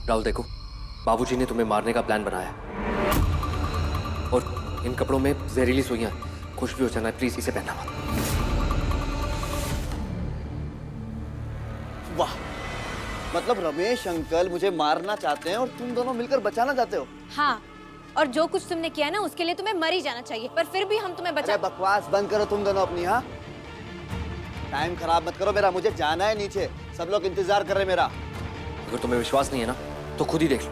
राहुल देखो, बाबूजी ने तुम्हें मारने का प्लान बनाया और इन कपड़ों में जहरीली सुइयां, कुछ भी हो जाना, प्लीज इसे पहनना मत। वाह, मतलब रमेश अंकल मुझे मारना चाहते हैं और तुम दोनों मिलकर बचाना चाहते हो। हाँ, और जो कुछ तुमने किया ना उसके लिए तुम्हें मर ही जाना चाहिए, पर फिर भी हम तुम्हें बचा। अरे बकवास बंद करो तुम दोनों अपनी। हाँ, टाइम खराब मत करो मेरा, मुझे जाना है नीचे, सब लोग इंतजार कर रहे हैं मेरा। अगर तुम्हें विश्वास नहीं है ना तो खुद ही देख लो।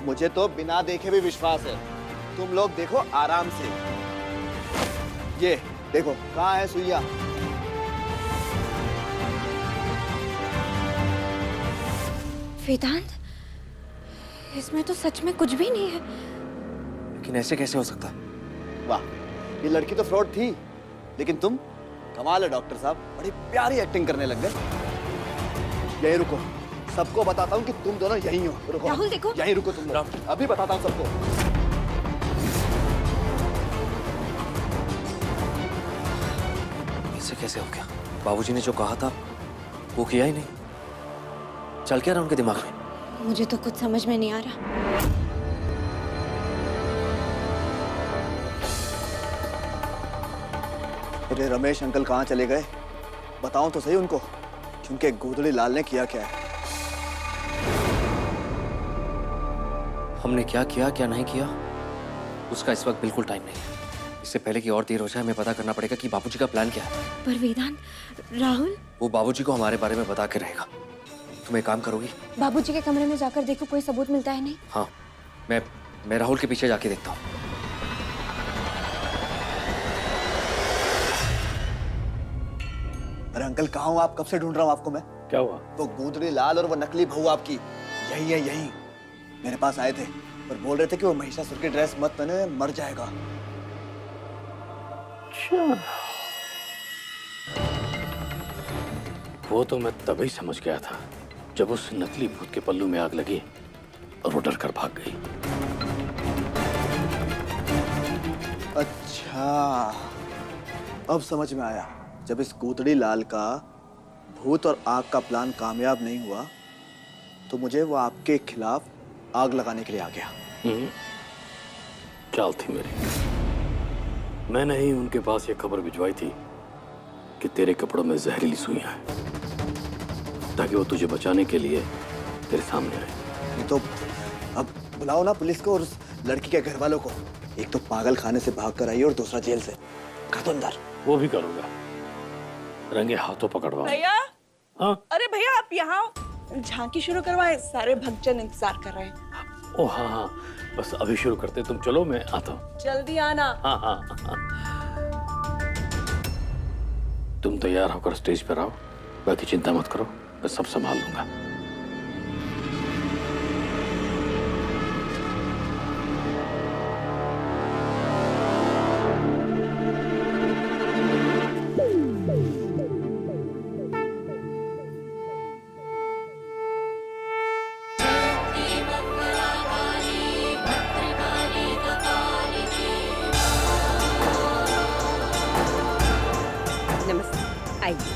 मुझे तो बिना देखे भी विश्वास है, तुम लोग देखो आराम से। ये देखो कहाँ है सुइया। वेदांत, इसमें तो सच में कुछ भी नहीं है। लेकिन ऐसे कैसे हो सकता है? वाह, ये लड़की तो फ्रॉड थी, लेकिन तुम कमाल है डॉक्टर साहब, बड़ी प्यारी एक्टिंग करने लग गए। यहीं रुको, सबको बताता हूँ कि तुम दोनों यहीं हो। रुको राहुल देखो, यहीं रुको तुम लोग, अभी बताता हूँ सबको। ऐसे कैसे हो गया? बाबूजी ने जो कहा था वो किया ही नहीं। चल क्या रहा उनके दिमाग में? मुझे तो कुछ समझ में नहीं आ रहा। अरे रमेश अंकल कहाँ चले गए? बताओ तो सही उनको, क्योंकि गोदड़ी लाल ने किया क्या है। हमने क्या किया क्या नहीं किया उसका इस वक्त बिल्कुल टाइम नहीं है। इससे पहले कि और देर हो जाए हमें पता करना पड़ेगा कि बाबूजी का प्लान क्या है। पर वेदांत, राहुल, वो बाबूजी को हमारे बारे में बता के रहेगा। तुम एक काम करोगी? बाबूजी के कमरे में जाकर देखो कोई सबूत मिलता है नहीं। हाँ, मैं राहुल के पीछे जाके देखता हूँ। अरे अंकल कहाँ हो आप? कब से ढूंढ रहा हूँ आपको मैं। क्या हुआ? वो गोदड़ी लाल और वो नकली बहू आपकी यही है, यही मेरे पास आए थे, पर बोल रहे थे कि वो महिषासुर की ड्रेस मत पहने, मर जाएगा। वो तो मैं तभी समझ गया था जब उस नकली भूत के पल्लू में आग लगी और वो डर कर भाग गई। अच्छा, अब समझ में आया। जब इस गोदड़ी लाल का भूत और आग का प्लान कामयाब नहीं हुआ तो मुझे वो आपके खिलाफ आग लगाने के लिए आ गया। चाल थी मेरी। मैंने ही उनके पास ये खबर भिजवाई थी कि तेरे कपड़ों में जहरीली सुइयां हैं, ताकि वो तुझे बचाने के लिए तेरे सामने आए। ये तो अब बुलाओ ना पुलिस को और उस लड़की के घर वालों को। एक तो पागल खाने से भाग कर आई और दूसरा जेल से। कर दो अंदर। वो भी करूंगा, रंगे हाथों पकड़वा। भैया, हाँ? अरे भैया आप यहाँ झांकी शुरू करवाएं, सारे भक्तजन इंतजार कर रहे हैं। ओ हाँ हाँ, बस अभी शुरू करते, तुम चलो मैं आता हूँ। जल्दी आना। हाँ हाँ हाँ। तुम तैयार होकर स्टेज पर आओ, बाकी चिंता मत करो, मैं सब संभाल लूंगा। नमस्ते, आइए।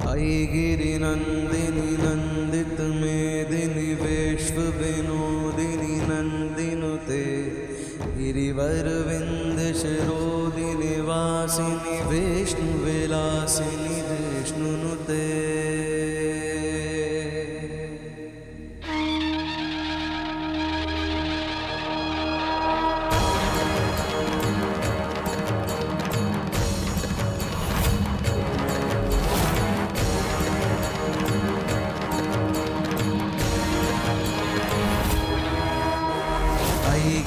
आई गिरिनंदिनी नंदित मेदिनी विश्व विनोदिनी नंदिनुते गिरिवर विंध्य शिरोदिनी वासिनी विष्णु विलासिनी विष्णुनुते।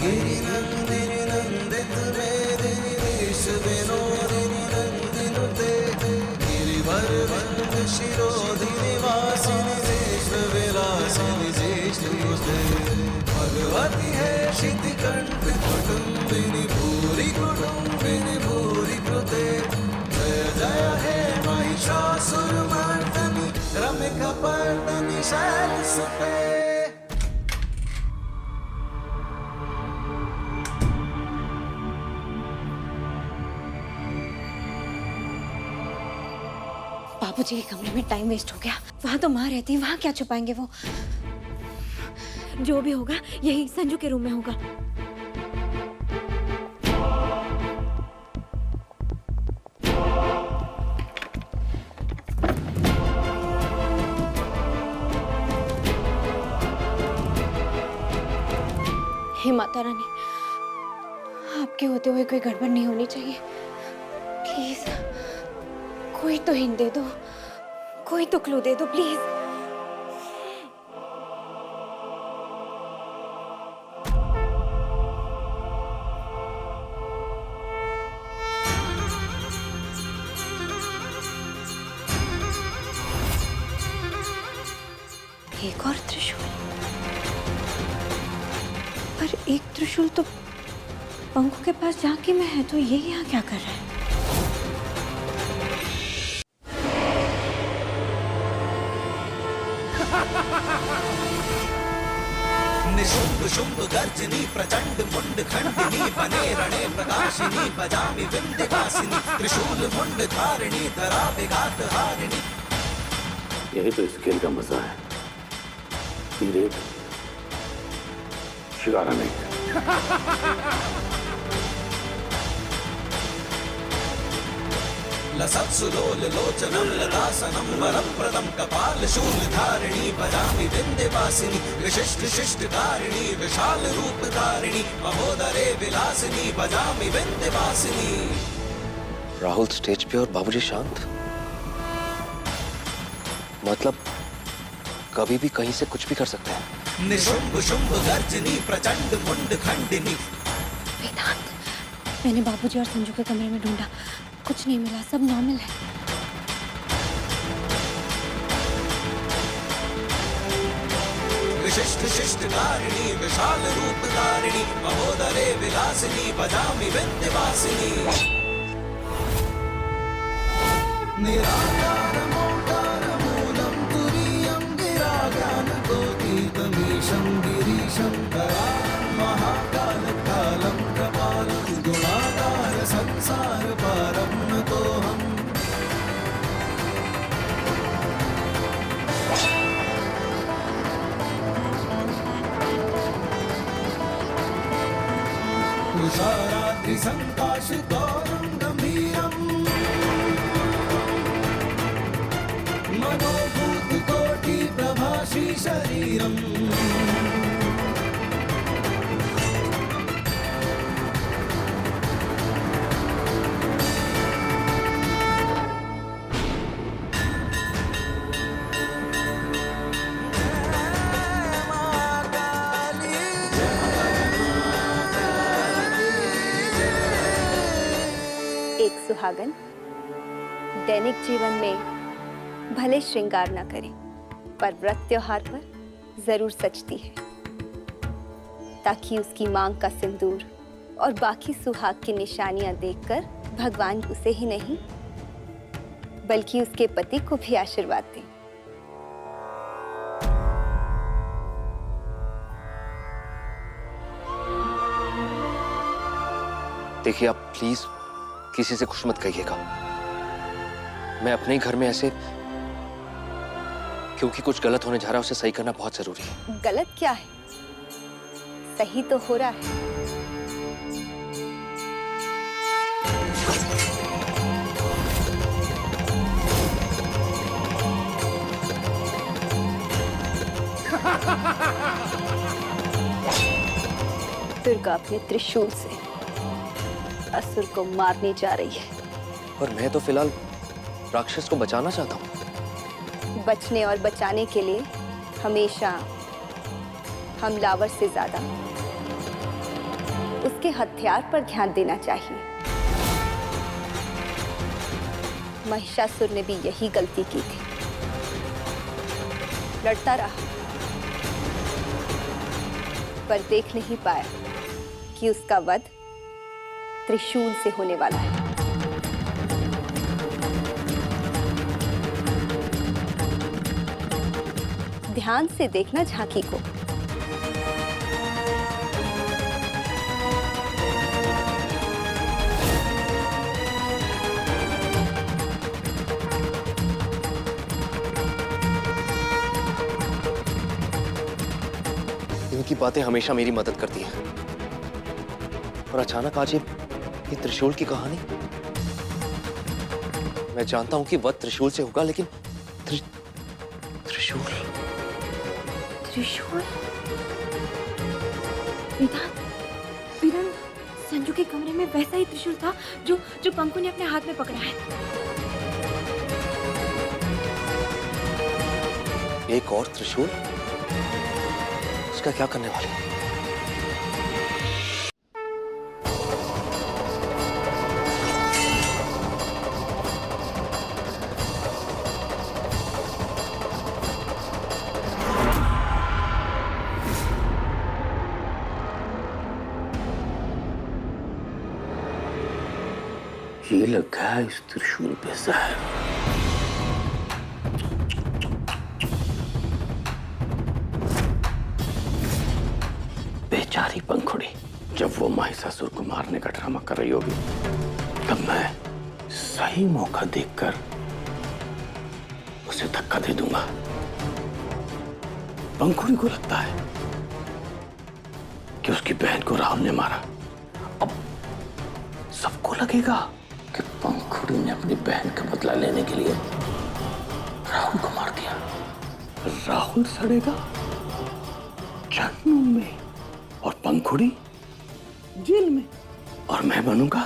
गिरिनंदिनी नंदित मेदिनी विश्व विनोदिनी नंदिनुते गिरिवर वंद्य शिरोधिनी वासिनी विश्व विलासिनी विष्णुनुते। भगवती है शितिकण्ठि कुटुम्बिनि भूरि कुटुम्बिनि भूरि कृते जय जय हे महिषासुरमर्दनि रम्यकपर्दनि शैलसुते। बाबूजी के कमरे में टाइम वेस्ट हो गया। वहां तो माँ रहती है, वहां क्या छुपाएंगे वो। जो भी होगा यही संजू के रूम में होगा। हे माता रानी, आपके होते हुए कोई गड़बड़ नहीं होनी चाहिए। प्लीज कोई तो हिंट दे दो, कोई तो क्लू दे दो प्लीज। एक और त्रिशूल, पर एक त्रिशूल तो पंखु के पास जाके में है, तो ये यहाँ क्या कर रहा है? निशुंभ शुंभ गर्जनी प्रचंड मुंड खंडिनी बने रणे प्रकाशिनी बजामि विंध्यवासिनी त्रिशूल मुंड धारिणी धरा विघात हारिणी। यही तो इस खेल का मजा है, तीर एक शिकार नहीं। लसत्सुलोल लोचनं ललासनं वरप्रदं कपाल शूल धारिणी बजामि विंध्यवासिनी विशिष्ट शिष्ट धारिणी विशाल रूप धारिणी महोदरे विलासिनी बजामि विंध्यवासिनी। राहुल स्टेज पे और बाबूजी शांत, मतलब कभी भी कहीं से कुछ भी कर सकते हैं। निशुंभ शुंभ गर्जनी प्रचंड मुंड खंडिनी। वेदांत, मैंने बाबूजी और संजू के कमरे में ढूंढा, कुछ नहीं मिला, सब नॉर्मल है। विशिष्ट शिष्ट धारिणी विशाल रूप धारिणी महोदरे विलासिनी बजामि विंध्यवासिनी। निराकार मोकार मूलं तुरीयं गिराज्ञानकोटीतमीशं गिरीशं करालं महाकाल कालं कृपालं गुणाकार संसार पारं नतोऽहम्। तुषाराद्रि संकाशितोरं गंभीरम् मनोभूत कोटि प्रभासी शरीरम्। एक सुहागन दैनिक जीवन में भले श्रृंगार न करे, पर व्रत त्योहार पर जरूर सजती है, ताकि उसकी मांग का सिंदूर और बाकी सुहाग की निशानियां देखकर भगवान उसे ही नहीं बल्कि उसके पति को भी आशीर्वाद दें। देखिए आप प्लीज किसी से कुछ मत कहिएगा। मैं अपने ही घर में ऐसे, क्योंकि कुछ गलत होने जा रहा है, उसे सही करना बहुत जरूरी है। गलत क्या है, सही तो हो रहा है। दुर्गा अपने त्रिशूल से असुर को मारने जा रही है। पर मैं तो फिलहाल राक्षस को बचाना चाहता हूँ। बचने और बचाने के लिए हमेशा हमलावर से ज्यादा उसके हथियार पर ध्यान देना चाहिए। महिषासुर ने भी यही गलती की थी, लड़ता रहा पर देख नहीं पाया कि उसका वध त्रिशूल से होने वाला है। ध्यान से देखना झांकी को। इनकी बातें हमेशा मेरी मदद करती हैं। और अचानक आज ये त्रिशूल की कहानी। मैं जानता हूं कि वध त्रिशूल से होगा, लेकिन त्रिशूल त्रिशूल? वेदांत, वेदांत, संजू के कमरे में वैसा ही त्रिशूल था जो पंकु ने अपने हाथ में पकड़ा है। एक और त्रिशूल? इसका क्या करने वाले? ये लगा है इस त्रिशूल पे जहर। बेचारी पंखुड़ी, जब वो महिषासुर को मारने का ड्रामा कर रही होगी, तब मैं सही मौका देखकर उसे धक्का दे दूंगा। पंखुड़ी को लगता है कि उसकी बहन को राहुल ने मारा। अब सबको लगेगा कि पंखुड़ी ने अपनी बहन का बदला लेने के लिए राहुल को मार दिया। राहुल सड़ेगा जहन्नुम में और पंखुड़ी जेल में, और मैं बनूंगा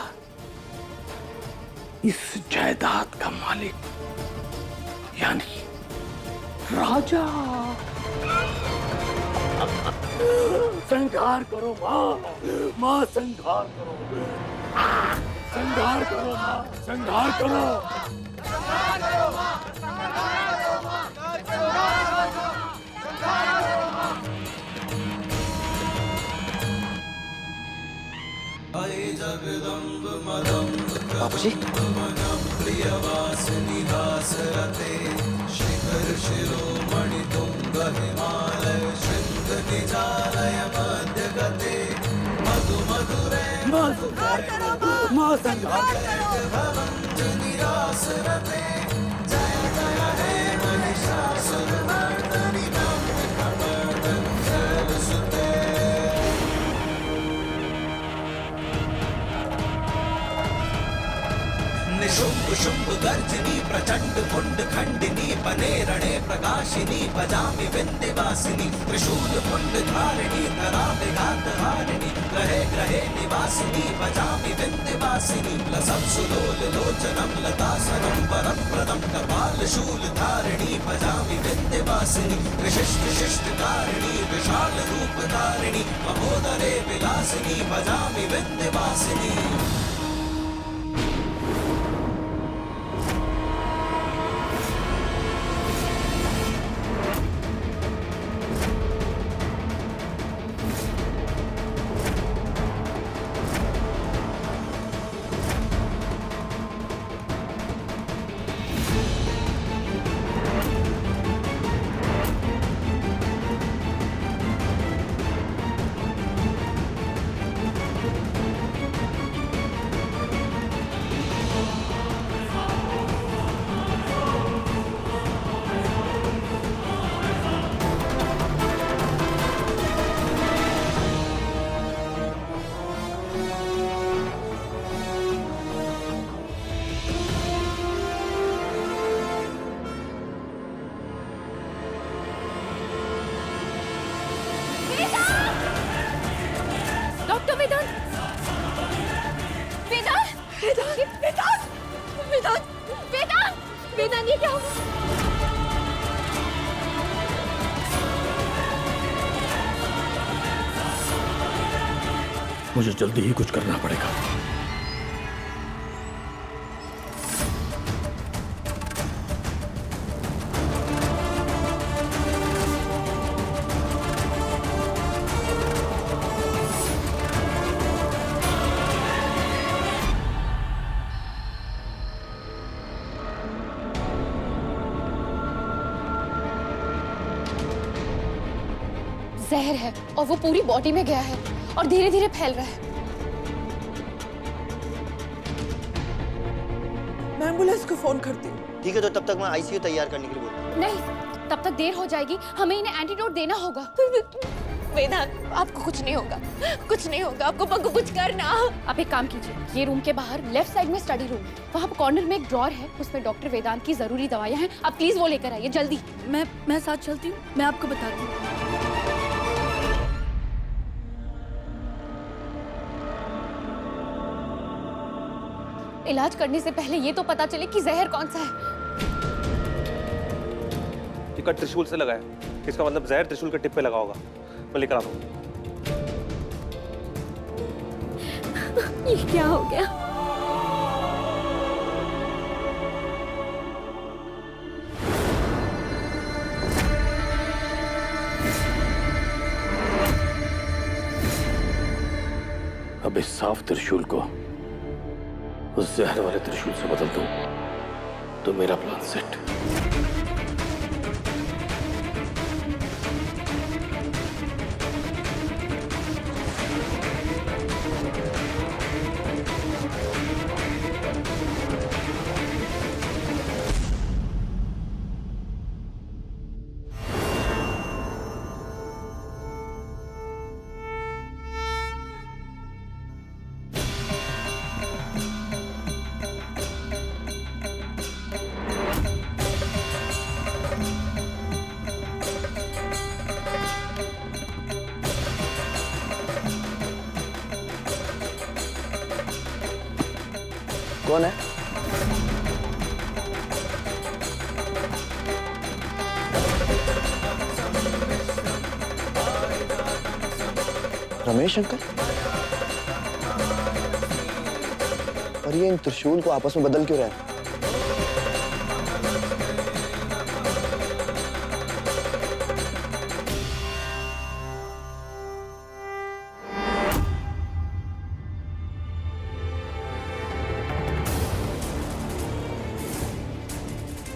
इस जायदाद का मालिक, यानी राजा। संहार करो माँ, माँ संहार करो, संहार करो माँ, संहार करो। बाबूजी, शिखर शिरोमणि तुंग हिमालय शृंग निजालय मध्य गते मधु मधुरे माँ संहार करो, माँ संहार करो। निरास रते जय जय हे महिषासुर मर्दनि मर्दन शैलसुते। निशुंभ शुंभ गर्जनी प्रचंड मुंड खंडिनी बने रणे प्रकाशिनी बजामि विंध्यवासिनी त्रिशूल मुंड धारिणी धरा विघात हारिणी ग्रहे ग्रहे निवासिनी बजामि विंध्यवासिनी लसत् सुलोल लोचनं लतासनं वरप्रदं कपाल शूल धारिणी बजामि विंध्यवासिनी विशिष्ट शिष्ट कारिणी विशाल रूप धारिणी महोदरे विलासिनी बजामि विंध्यवासिनी। डॉक्टर वेदांत, वेदांत, वेदांत, वेदांत, वेदांत, वेदांत, वेदांत, ये क्या हुआ? मुझे जल्दी ही कुछ करना पड़ेगा। जहर है और वो पूरी बॉडी में गया है और धीरे धीरे फैल रहा है। मैं एम्बुलेंस को फोन करती हूँ। ठीक है, तो तब तक मैं आईसीयू तैयार करने के लिए बोलता हूँ। नहीं, तब तक देर हो जाएगी, हमें इन्हें एंटीडोट देना होगा। वेदांत, आपको कुछ नहीं होगा, कुछ नहीं होगा, आपको पंकु कुछ करना। आप एक काम कीजिए, ये रूम के बाहर लेफ्ट साइड में स्टडी रूम है, वहाँ कॉर्नर में एक ड्रॉर है, उसमें डॉक्टर वेदांत की जरूरी दवाइयाँ हैं, आप प्लीज वो लेकर आइए जल्दी। मैं साथ चलती हूँ, मैं आपको बताती हूँ। इलाज करने से पहले ये तो पता चले कि जहर कौन सा है। टिकट त्रिशूल से लगा है, इसका मतलब जहर त्रिशूल के टिप पे लगा होगा। मैं लेकर आता हूँ। ये क्या हो गया? अब इस साफ त्रिशूल को उस जहर वाले त्रिशूल से बदल दूं तो मेरा प्लान सेट। कौन है? रमेश अंकल? और ये इन त्रिशूल को आपस में बदल क्यों रहा है?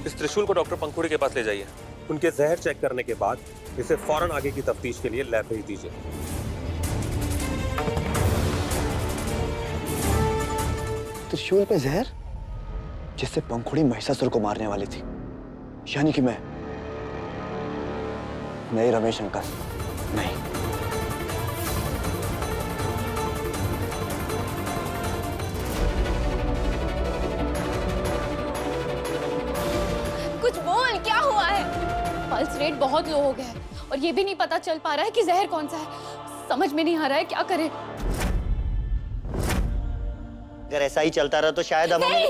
इस त्रिशूल को डॉक्टर पंखुड़ी के पास ले जाइए। उनके जहर चेक करने के बाद इसे फौरन आगे की तफ्तीश के लिए लैब भेज दीजिए। त्रिशूल पे जहर, जिससे पंखुड़ी महिषासुर को मारने वाली थी, यानी कि मैं नहीं रमेश अंकल, नहीं। कुछ बोल, क्या हुआ है? पल्स रेट बहुत लो हो गया है और ये भी नहीं पता चल पा रहा है कि जहर कौन सा है। समझ में नहीं आ रहा है क्या करें। अगर ऐसा ही चलता रहा तो शायद अब नहीं,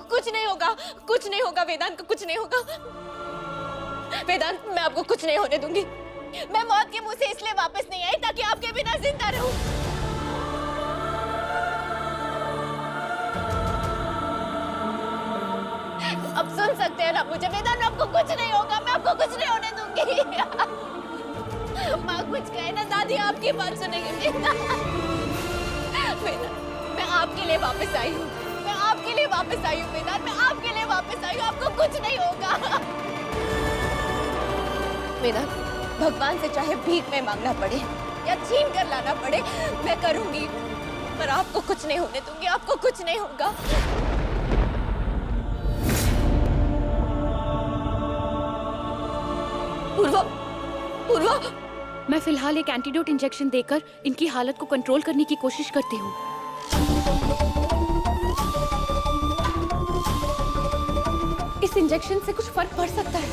कुछ नहीं होगा, कुछ नहीं होगा वेदांत को, कुछ नहीं होगा। वेदांत, मैं आपको कुछ नहीं होने दूंगी। मैं मौत के मुंह से इसलिए वापस नहीं आई ताकि आपके बिना जिंदा रहूं। अब सुन सकते हैं ना मुझे वेदांत, आपको कुछ नहीं होगा, मैं आपको कुछ नहीं होने दूंगी। माँ कुछ कहे ना, दादी आपकी बात सुनेंगे। वेदांत, मैं आपके लिए वापस आई हूँ, मैं आपके लिए वापस आई हूँ वेदांत, मैं आपके लिए वापस आई हूँ, आपको कुछ नहीं होगा। वेदांत, भगवान से चाहे भीख में मांगना पड़े या छीन कर लाना पड़े, मैं करूंगी, पर आपको कुछ नहीं होने दूंगी, आपको कुछ नहीं होगा। पूर्वा, पूर्वा, मैं फिलहाल एक एंटीडोट इंजेक्शन देकर इनकी हालत को कंट्रोल करने की कोशिश करती हूँ। इस इंजेक्शन से कुछ फर्क पड़ सकता है।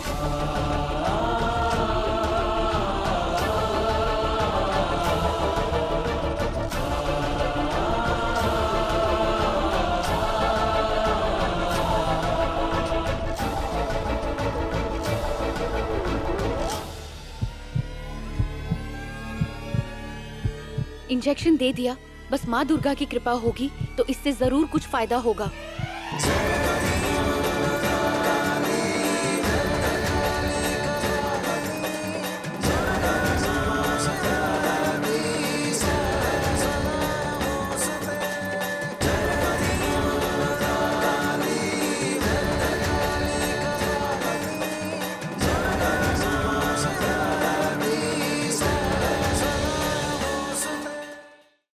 इंजेक्शन दे दिया, बस माँ दुर्गा की कृपा होगी तो इससे जरूर कुछ फायदा होगा।